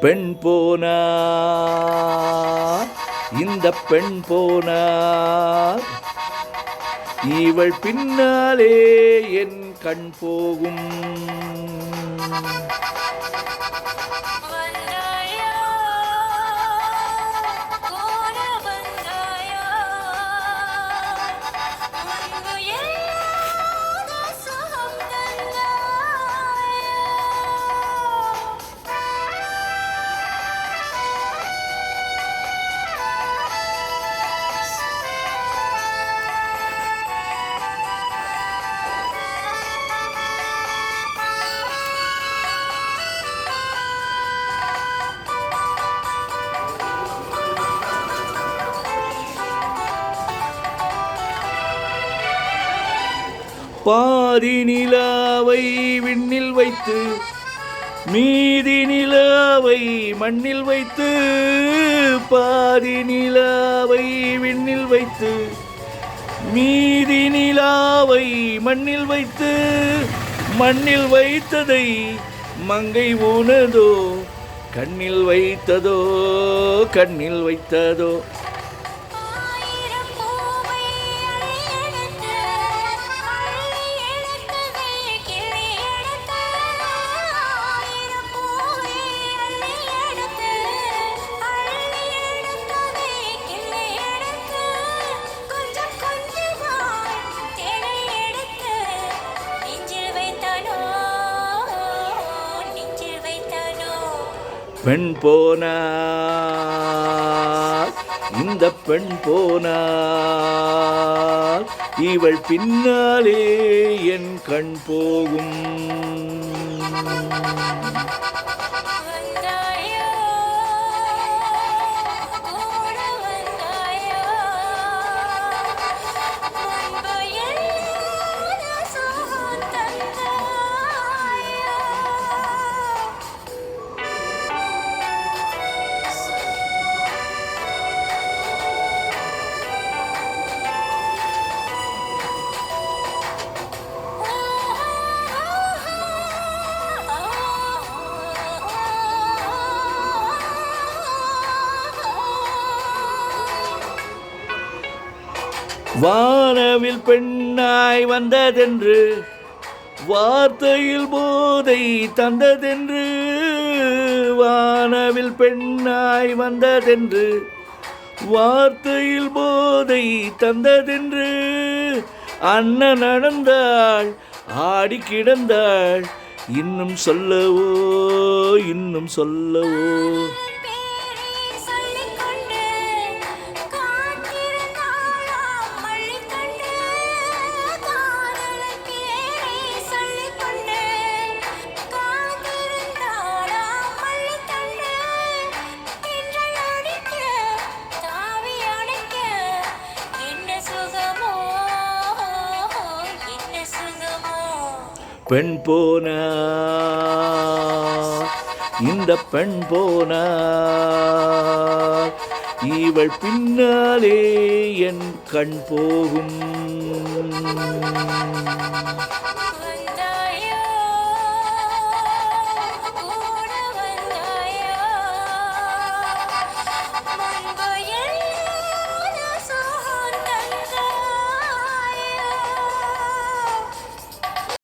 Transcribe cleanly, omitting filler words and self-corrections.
பெண் போனா இந்த பெண் போனா இவள் பின்னாலே என் கண் போகும். பாதி நிலாவை விண்ணில் வைத்து மீதி நிலாவை மண்ணில் வைத்து, பாதி நிலாவை விண்ணில் வைத்து மீதி நிலாவை மண்ணில் வைத்து, மண்ணில் வைத்ததை மங்கை உனதோ கண்ணில் வைத்ததோ கண்ணில் வைத்ததோ. பெண் போனா இந்த பெண் போனா இவள் பின்னாலே என் கண் போகும். வானவில் பெண்ணாய் வந்ததென்று வார்த்தையில் போதை தந்ததென்று, வானவில் பெண்ணாய் வந்ததென்று வார்த்தையில் போதை தந்ததென்று, அண்ணன் நடந்தாள் ஆடி கிடந்தாள் இன்னும் சொல்லவோ இன்னும் சொல்லவோ. பெண் போனா இந்த பெண் போனா இவள் பின்னாலே என் கண் போகும்.